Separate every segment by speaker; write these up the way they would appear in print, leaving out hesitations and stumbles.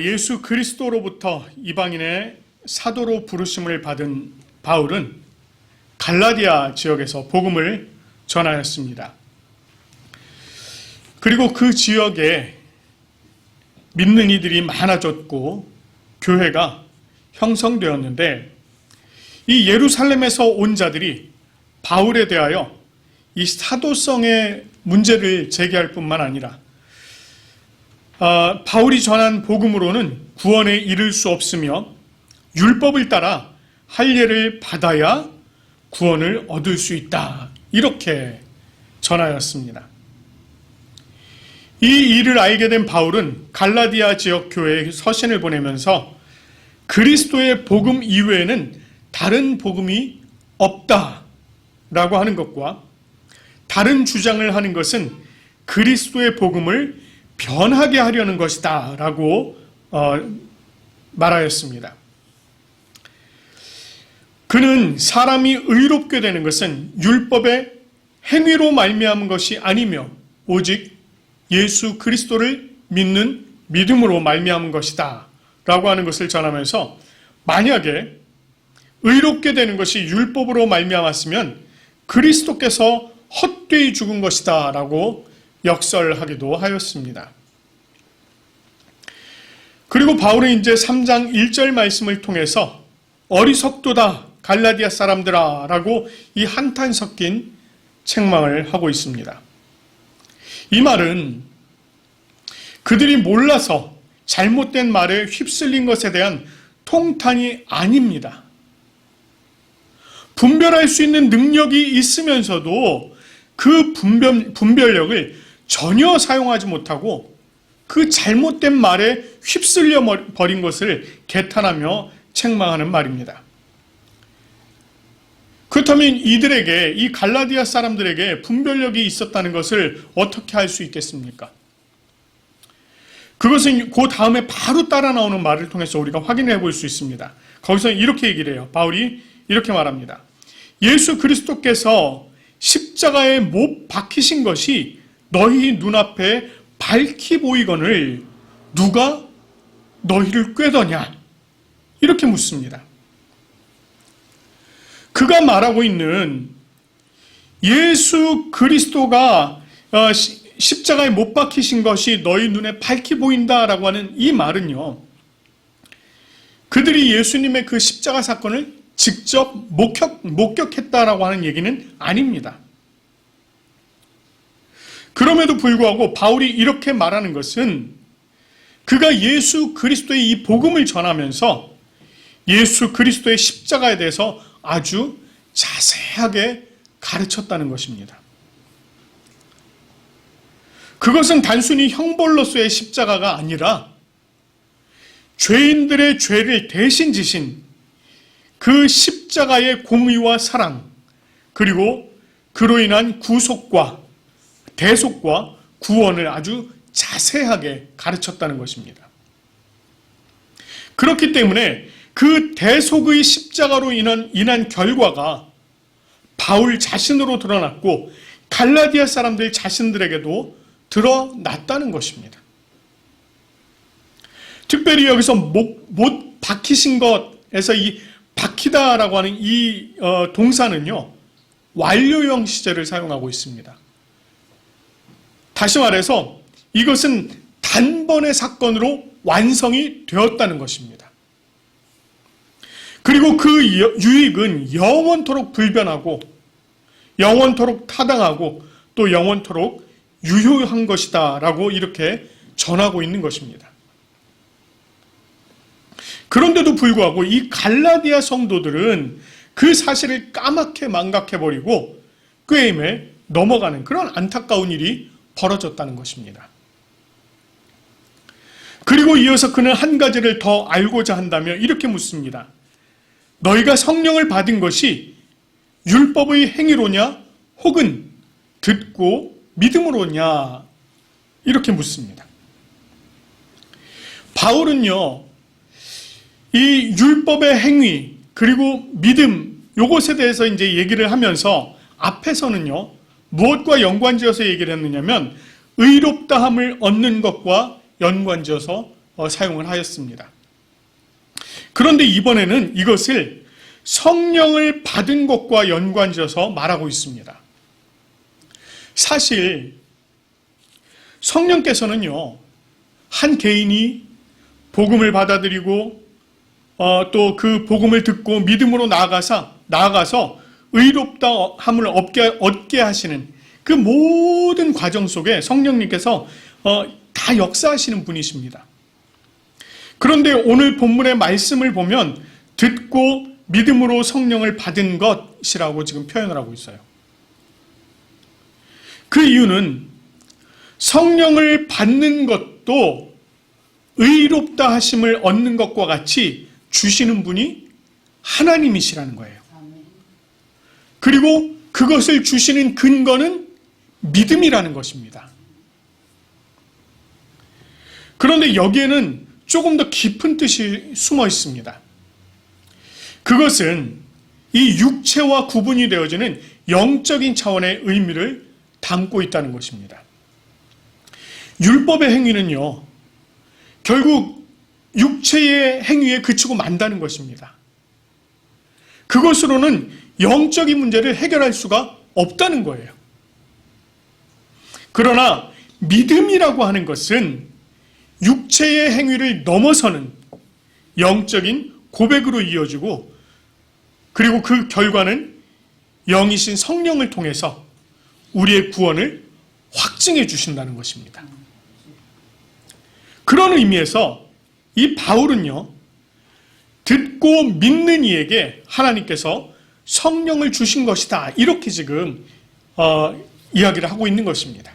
Speaker 1: 예수 그리스도로부터 이방인의 사도로 부르심을 받은 바울은 갈라디아 지역에서 복음을 전하였습니다. 그리고 그 지역에 믿는 이들이 많아졌고 교회가 형성되었는데, 이 예루살렘에서 온 자들이 바울에 대하여 이 사도성의 문제를 제기할 뿐만 아니라 바울이 전한 복음으로는 구원에 이를 수 없으며 율법을 따라 할례를 받아야 구원을 얻을 수 있다, 이렇게 전하였습니다. 이 일을 알게 된 바울은 갈라디아 지역 교회에 서신을 보내면서 그리스도의 복음 이외에는 다른 복음이 없다라고 하는 것과, 다른 주장을 하는 것은 그리스도의 복음을 변하게 하려는 것이다 라고 말하였습니다. 그는 사람이 의롭게 되는 것은 율법의 행위로 말미암은 것이 아니며 오직 예수 그리스도를 믿는 믿음으로 말미암은 것이다 라고 하는 것을 전하면서, 만약에 의롭게 되는 것이 율법으로 말미암았으면 그리스도께서 헛되이 죽은 것이다 라고 역설하기도 하였습니다. 그리고 바울은 이제 3장 1절 말씀을 통해서 어리석도다 갈라디아 사람들아 라고 이 한탄 섞인 책망을 하고 있습니다. 이 말은 그들이 몰라서 잘못된 말에 휩쓸린 것에 대한 통탄이 아닙니다. 분별할 수 있는 능력이 있으면서도 그 분별력을 전혀 사용하지 못하고 그 잘못된 말에 휩쓸려 버린 것을 개탄하며 책망하는 말입니다. 그렇다면 이들에게, 이 갈라디아 사람들에게 분별력이 있었다는 것을 어떻게 할 수 있겠습니까? 그것은 그 다음에 바로 따라 나오는 말을 통해서 우리가 확인해 볼 수 있습니다. 거기서 이렇게 얘기를 해요. 바울이 이렇게 말합니다. 예수 그리스도께서 십자가에 못 박히신 것이 너희 눈앞에 밝히 보이거늘 누가 너희를 꾀더냐? 이렇게 묻습니다. 그가 말하고 있는 예수 그리스도가 십자가에 못 박히신 것이 너희 눈에 밝히 보인다라고 하는 이 말은요, 그들이 예수님의 그 십자가 사건을 직접 목격했다라고 하는 얘기는 아닙니다. 그럼에도 불구하고 바울이 이렇게 말하는 것은 그가 예수 그리스도의 이 복음을 전하면서 예수 그리스도의 십자가에 대해서 아주 자세하게 가르쳤다는 것입니다. 그것은 단순히 형벌로서의 십자가가 아니라 죄인들의 죄를 대신 지신 그 십자가의 공의와 사랑, 그리고 그로 인한 구속과 대속과 구원을 아주 자세하게 가르쳤다는 것입니다. 그렇기 때문에 그 대속의 십자가로 인한 결과가 바울 자신으로 드러났고 갈라디아 사람들 자신들에게도 드러났다는 것입니다. 특별히 여기서 못 박히신 것에서 이 박히다라고 하는 이 동사는요, 완료형 시제를 사용하고 있습니다. 다시 말해서 이것은 단번의 사건으로 완성이 되었다는 것입니다. 그리고 그 유익은 영원토록 불변하고 영원토록 타당하고 또 영원토록 유효한 것이다 라고 이렇게 전하고 있는 것입니다. 그런데도 불구하고 이 갈라디아 성도들은 그 사실을 까맣게 망각해버리고 꾀임에 넘어가는 그런 안타까운 일이 벌어졌다는 것입니다. 그리고 이어서 그는 한 가지를 더 알고자 한다며 이렇게 묻습니다. 너희가 성령을 받은 것이 율법의 행위로냐 혹은 듣고 믿음으로냐, 이렇게 묻습니다. 바울은요, 이 율법의 행위 그리고 믿음, 요것에 대해서 이제 얘기를 하면서 앞에서는요, 무엇과 연관지어서 얘기를 했느냐면 의롭다함을 얻는 것과 연관지어서 사용을 하였습니다. 그런데 이번에는 이것을 성령을 받은 것과 연관지어서 말하고 있습니다. 사실 성령께서는요, 한 개인이 복음을 받아들이고 또 그 복음을 듣고 믿음으로 나아가서 의롭다함을 얻게 하시는 그 모든 과정 속에 성령님께서 다 역사하시는 분이십니다. 그런데 오늘 본문의 말씀을 보면 듣고 믿음으로 성령을 받은 것이라고 지금 표현을 하고 있어요. 그 이유는 성령을 받는 것도 의롭다 하심을 얻는 것과 같이 주시는 분이 하나님이시라는 거예요. 그리고 그것을 주시는 근거는 믿음이라는 것입니다. 그런데 여기에는 조금 더 깊은 뜻이 숨어 있습니다. 그것은 이 육체와 구분이 되어지는 영적인 차원의 의미를 담고 있다는 것입니다. 율법의 행위는요, 결국 육체의 행위에 그치고 만다는 것입니다. 그것으로는 영적인 문제를 해결할 수가 없다는 거예요. 그러나 믿음이라고 하는 것은 육체의 행위를 넘어서는 영적인 고백으로 이어지고, 그리고 그 결과는 영이신 성령을 통해서 우리의 구원을 확증해 주신다는 것입니다. 그런 의미에서 이 바울은요, 듣고 믿는 이에게 하나님께서 성령을 주신 것이다, 이렇게 지금 이야기를 하고 있는 것입니다.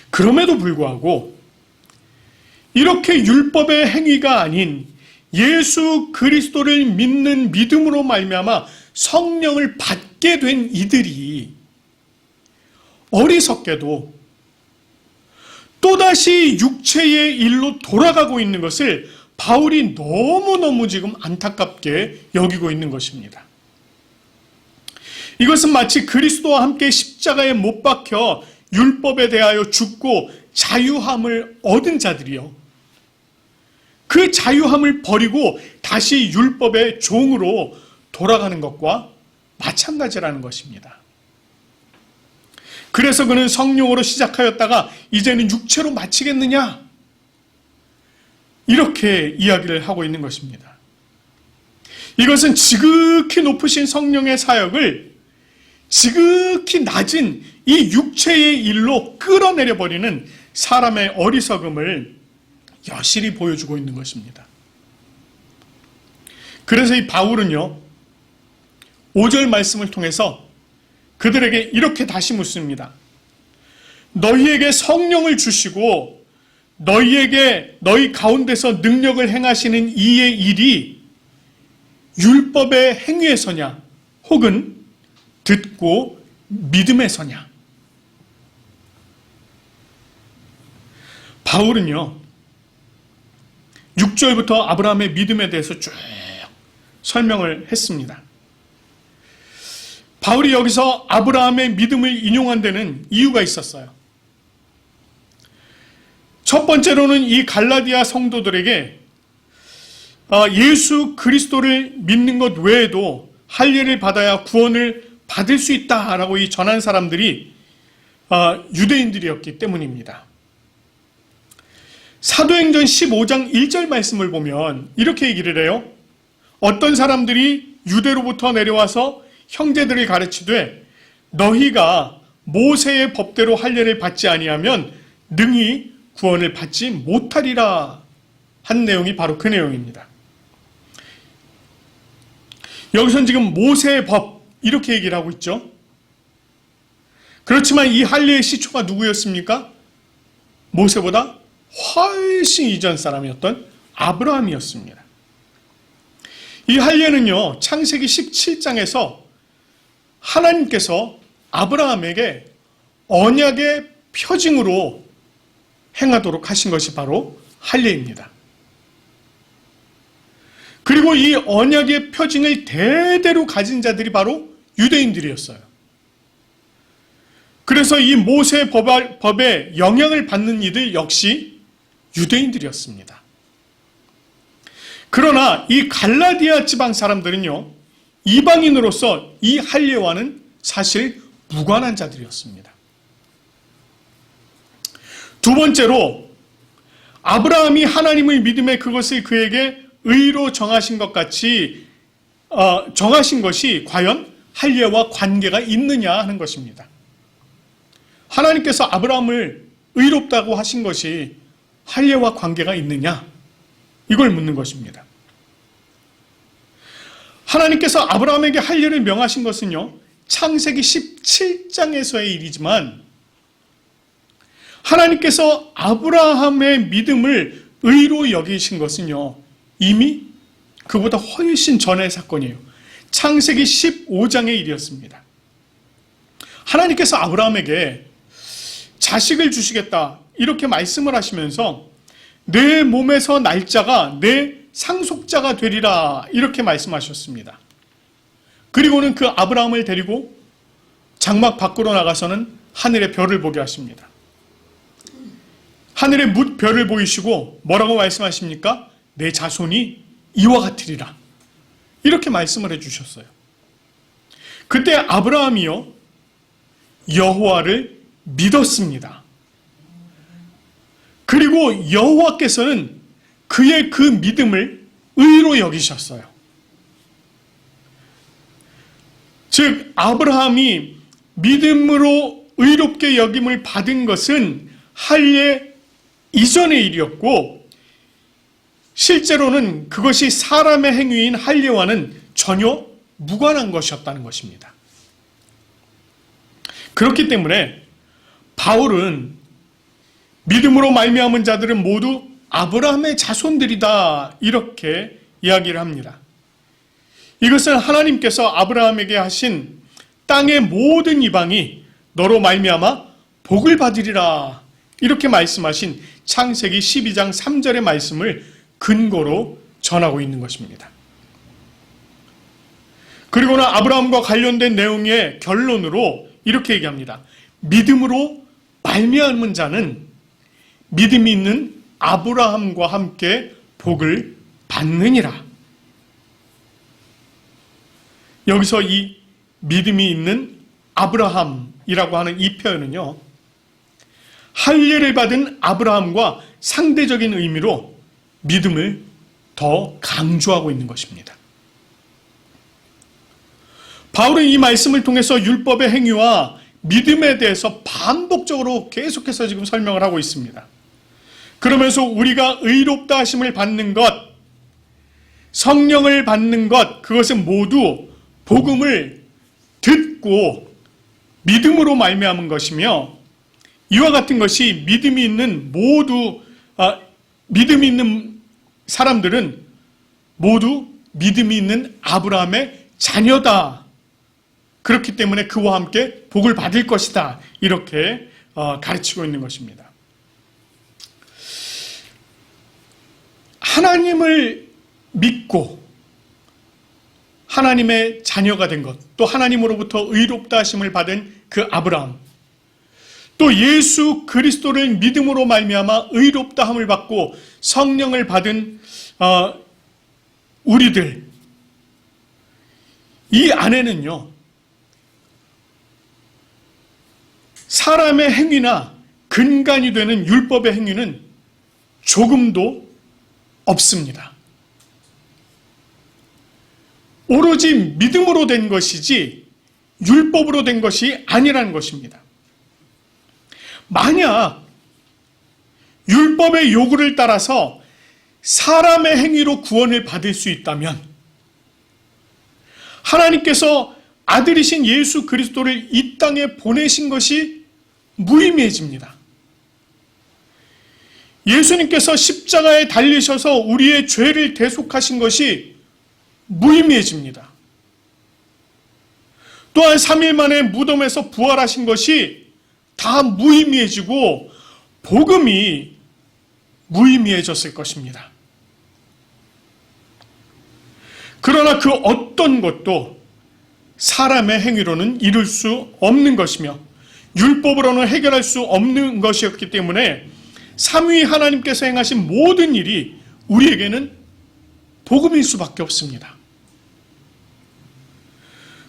Speaker 1: 그럼에도 불구하고 이렇게 율법의 행위가 아닌 예수 그리스도를 믿는 믿음으로 말미암아 성령을 받게 된 이들이 어리석게도 또다시 육체의 일로 돌아가고 있는 것을 바울이 너무너무 지금 안타깝게 여기고 있는 것입니다. 이것은 마치 그리스도와 함께 십자가에 못 박혀 율법에 대하여 죽고 자유함을 얻은 자들이요, 그 자유함을 버리고 다시 율법의 종으로 돌아가는 것과 마찬가지라는 것입니다. 그래서 그는 성령으로 시작하였다가 이제는 육체로 마치겠느냐, 이렇게 이야기를 하고 있는 것입니다. 이것은 지극히 높으신 성령의 사역을 지극히 낮은 이 육체의 일로 끌어내려버리는 사람의 어리석음을 여실히 보여주고 있는 것입니다. 그래서 이 바울은요, 5절 말씀을 통해서 그들에게 이렇게 다시 묻습니다. 너희에게 성령을 주시고 너희 가운데서 능력을 행하시는 이의 일이 율법의 행위에서냐, 혹은 듣고 믿음에서냐? 바울은요, 6절부터 아브라함의 믿음에 대해서 쭉 설명을 했습니다. 바울이 여기서 아브라함의 믿음을 인용한 데는 이유가 있었어요. 첫 번째로는 이 갈라디아 성도들에게 예수 그리스도를 믿는 것 외에도 할례를 받아야 구원을 받을 수 있다라고 이 전한 사람들이 유대인들이었기 때문입니다. 사도행전 15장 1절 말씀을 보면 이렇게 얘기를 해요. 어떤 사람들이 유대로부터 내려와서 형제들을 가르치되 너희가 모세의 법대로 할례를 받지 아니하면 능히 구원을 받지 못하리라 한 내용이 바로 그 내용입니다. 여기서는 지금 모세의 법 이렇게 얘기를 하고 있죠. 그렇지만 이 할례의 시초가 누구였습니까? 모세보다 훨씬 이전 사람이었던 아브라함이었습니다. 이 할례는요, 창세기 17장에서 하나님께서 아브라함에게 언약의 표징으로 행하도록 하신 것이 바로 할례입니다. 그리고 이 언약의 표징을 대대로 가진 자들이 바로 유대인들이었어요. 그래서 이 모세의 법에 영향을 받는 이들 역시 유대인들이었습니다. 그러나 이 갈라디아 지방 사람들은요, 이방인으로서 이 할례와는 사실 무관한 자들이었습니다. 두 번째로, 아브라함이 하나님을 믿음에 그것을 그에게 의로 정하신 것 같이 정하신 것이 과연 할례와 관계가 있느냐 하는 것입니다. 하나님께서 아브라함을 의롭다고 하신 것이 할례와 관계가 있느냐? 이걸 묻는 것입니다. 하나님께서 아브라함에게 할례를 명하신 것은요, 창세기 17장에서의 일이지만 하나님께서 아브라함의 믿음을 의로 여기신 것은요, 이미 그보다 훨씬 전의 사건이에요. 창세기 15장의 일이었습니다. 하나님께서 아브라함에게 자식을 주시겠다 이렇게 말씀을 하시면서 내 몸에서 날짜가 내 상속자가 되리라 이렇게 말씀하셨습니다. 그리고는 그 아브라함을 데리고 장막 밖으로 나가서는 하늘의 별을 보게 하십니다. 하늘의 뭇별을 보이시고 뭐라고 말씀하십니까? 내 자손이 이와 같으리라 이렇게 말씀을 해주셨어요. 그때 아브라함이요, 여호와를 믿었습니다. 그리고 여호와께서는 그의 그 믿음을 의로 여기셨어요. 즉 아브라함이 믿음으로 의롭게 여김을 받은 것은 할례 이전의 일이었고, 실제로는 그것이 사람의 행위인 할례와는 전혀 무관한 것이었다는 것입니다. 그렇기 때문에 바울은 믿음으로 말미암은 자들은 모두 아브라함의 자손들이다 이렇게 이야기를 합니다. 이것은 하나님께서 아브라함에게 하신 땅의 모든 이방이 너로 말미암아 복을 받으리라 이렇게 말씀하신 창세기 12장 3절의 말씀을 근거로 전하고 있는 것입니다. 그리고는 아브라함과 관련된 내용의 결론으로 이렇게 얘기합니다. 믿음으로 말미암은 자는 믿음이 있는 아브라함과 함께 복을 받느니라. 여기서 이 믿음이 있는 아브라함이라고 하는 이 표현은요, 할례를 받은 아브라함과 상대적인 의미로 믿음을 더 강조하고 있는 것입니다. 바울은 이 말씀을 통해서 율법의 행위와 믿음에 대해서 반복적으로 계속해서 지금 설명을 하고 있습니다. 그러면서 우리가 의롭다 하심을 받는 것, 성령을 받는 것, 그것은 모두 복음을 듣고 믿음으로 말미암은 것이며, 이와 같은 것이 믿음이 있는 믿음이 있는 사람들은 모두 믿음이 있는 아브라함의 자녀다. 그렇기 때문에 그와 함께 복을 받을 것이다. 이렇게 가르치고 있는 것입니다. 하나님을 믿고 하나님의 자녀가 된 것, 또 하나님으로부터 의롭다 하심을 받은 그 아브라함, 또 예수 그리스도를 믿음으로 말미암아 의롭다함을 받고 성령을 받은 우리들, 이 안에는요, 사람의 행위나 근간이 되는 율법의 행위는 조금도 없습니다. 오로지 믿음으로 된 것이지 율법으로 된 것이 아니라는 것입니다. 만약 율법의 요구를 따라서 사람의 행위로 구원을 받을 수 있다면 하나님께서 아들이신 예수 그리스도를 이 땅에 보내신 것이 무의미해집니다. 예수님께서 십자가에 달리셔서 우리의 죄를 대속하신 것이 무의미해집니다. 또한 3일 만에 무덤에서 부활하신 것이 다 무의미해지고 복음이 무의미해졌을 것입니다. 그러나 그 어떤 것도 사람의 행위로는 이룰 수 없는 것이며 율법으로는 해결할 수 없는 것이었기 때문에 삼위 하나님께서 행하신 모든 일이 우리에게는 복음일 수밖에 없습니다.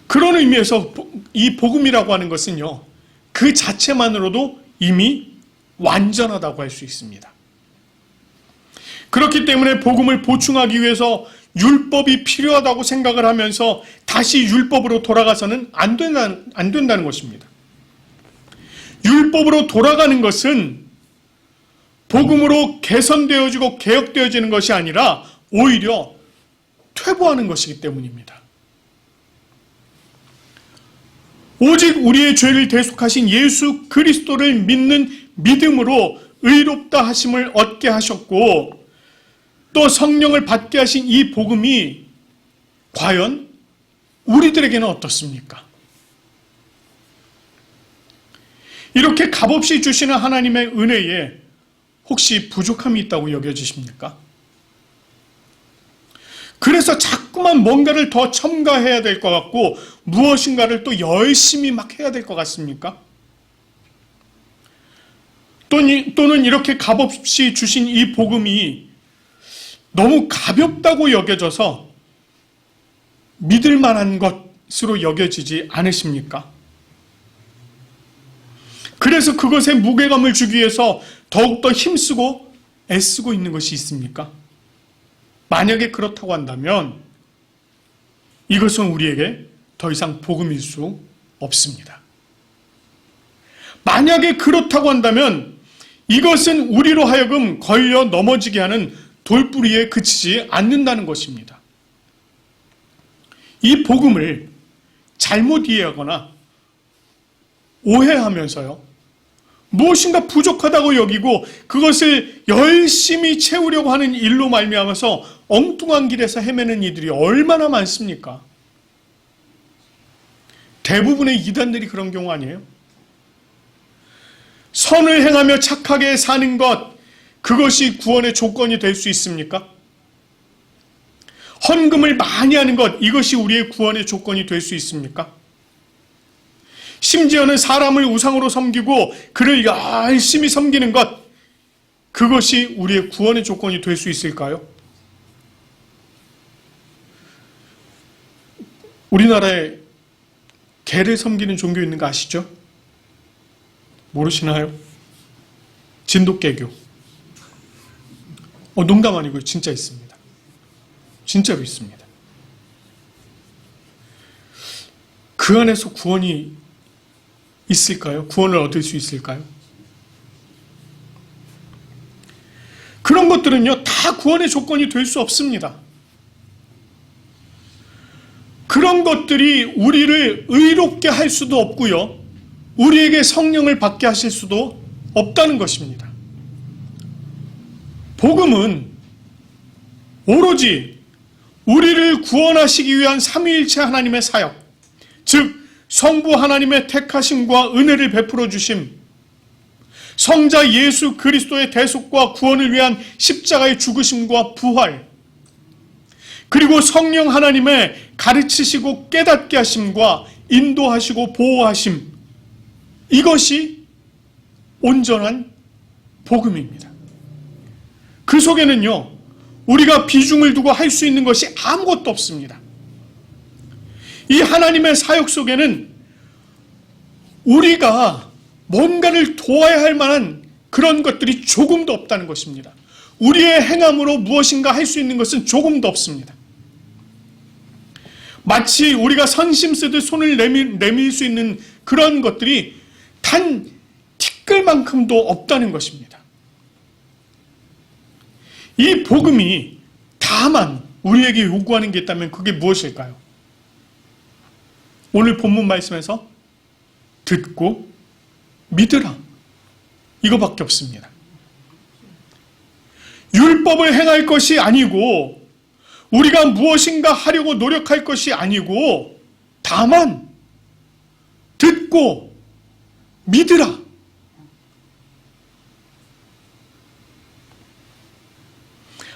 Speaker 1: 그런 의미에서 이 복음이라고 하는 것은요, 그 자체만으로도 이미 완전하다고 할 수 있습니다. 그렇기 때문에 복음을 보충하기 위해서 율법이 필요하다고 생각을 하면서 다시 율법으로 돌아가서는 안 된다는 것입니다. 율법으로 돌아가는 것은 복음으로 개선되어지고 개혁되어지는 것이 아니라 오히려 퇴보하는 것이기 때문입니다. 오직 우리의 죄를 대속하신 예수 그리스도를 믿는 믿음으로 의롭다 하심을 얻게 하셨고, 또 성령을 받게 하신 이 복음이 과연 우리들에게는 어떻습니까? 이렇게 값없이 주시는 하나님의 은혜에 혹시 부족함이 있다고 여겨지십니까? 그래서 자꾸만 뭔가를 더 첨가해야 될 것 같고 무엇인가를 또 열심히 막 해야 될 것 같습니까? 또는 이렇게 값없이 주신 이 복음이 너무 가볍다고 여겨져서 믿을 만한 것으로 여겨지지 않으십니까? 그래서 그것에 무게감을 주기 위해서 더욱더 힘쓰고 애쓰고 있는 것이 있습니까? 만약에 그렇다고 한다면 이것은 우리에게 더 이상 복음일 수 없습니다. 만약에 그렇다고 한다면 이것은 우리로 하여금 걸려 넘어지게 하는 돌뿌리에 그치지 않는다는 것입니다. 이 복음을 잘못 이해하거나 오해하면서요, 무엇인가 부족하다고 여기고 그것을 열심히 채우려고 하는 일로 말미암아서 엉뚱한 길에서 헤매는 이들이 얼마나 많습니까? 대부분의 이단들이 그런 경우 아니에요? 선을 행하며 착하게 사는 것, 그것이 구원의 조건이 될 수 있습니까? 헌금을 많이 하는 것, 이것이 우리의 구원의 조건이 될 수 있습니까? 심지어는 사람을 우상으로 섬기고 그를 열심히 섬기는 것, 그것이 우리의 구원의 조건이 될 수 있을까요? 우리나라에 개를 섬기는 종교 있는 거 아시죠? 모르시나요? 진돗개교. 농담 아니고요. 진짜 있습니다. 진짜로 있습니다. 그 안에서 구원이 있을까요? 구원을 얻을 수 있을까요? 그런 것들은요, 다 구원의 조건이 될 수 없습니다. 그런 것들이 우리를 의롭게 할 수도 없고요, 우리에게 성령을 받게 하실 수도 없다는 것입니다. 복음은 오로지 우리를 구원하시기 위한 삼위일체 하나님의 사역, 즉 성부 하나님의 택하심과 은혜를 베풀어 주심, 성자 예수 그리스도의 대속과 구원을 위한 십자가의 죽으심과 부활, 그리고 성령 하나님의 가르치시고 깨닫게 하심과 인도하시고 보호하심, 이것이 온전한 복음입니다. 그 속에는요, 우리가 비중을 두고 할 수 있는 것이 아무것도 없습니다. 이 하나님의 사역 속에는 우리가 뭔가를 도와야 할 만한 그런 것들이 조금도 없다는 것입니다. 우리의 행함으로 무엇인가 할 수 있는 것은 조금도 없습니다. 마치 우리가 선심 쓰듯 손을 내밀 수 있는 그런 것들이 단 티끌만큼도 없다는 것입니다. 이 복음이 다만 우리에게 요구하는 게 있다면 그게 무엇일까요? 오늘 본문 말씀에서 듣고 믿으라, 이거밖에 없습니다. 율법을 행할 것이 아니고 우리가 무엇인가 하려고 노력할 것이 아니고 다만 듣고 믿으라.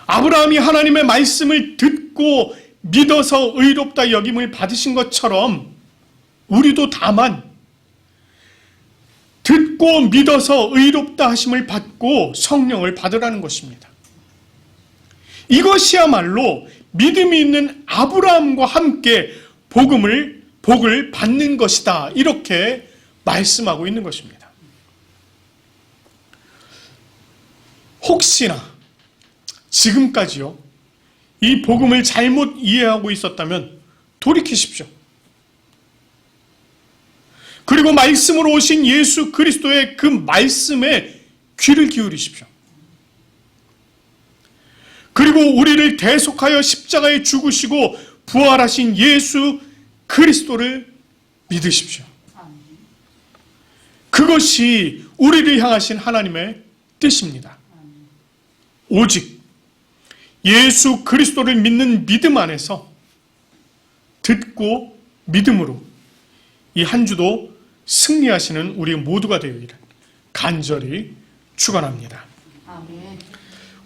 Speaker 1: 아브라함이 하나님의 말씀을 듣고 믿어서 의롭다 여김을 받으신 것처럼 우리도 다만 듣고 믿어서 의롭다 하심을 받고 성령을 받으라는 것입니다. 이것이야말로 믿음이 있는 아브라함과 함께 복을 받는 것이다. 이렇게 말씀하고 있는 것입니다. 혹시나 지금까지요, 이 복음을 잘못 이해하고 있었다면 돌이키십시오. 그리고 말씀으로 오신 예수 그리스도의 그 말씀에 귀를 기울이십시오. 그리고 우리를 대속하여 십자가에 죽으시고 부활하신 예수 그리스도를 믿으십시오. 그것이 우리를 향하신 하나님의 뜻입니다. 오직 예수 그리스도를 믿는 믿음 안에서 듣고 믿음으로 이 한 주도 승리하시는 우리 모두가 되기를 간절히 축원합니다.
Speaker 2: 아멘.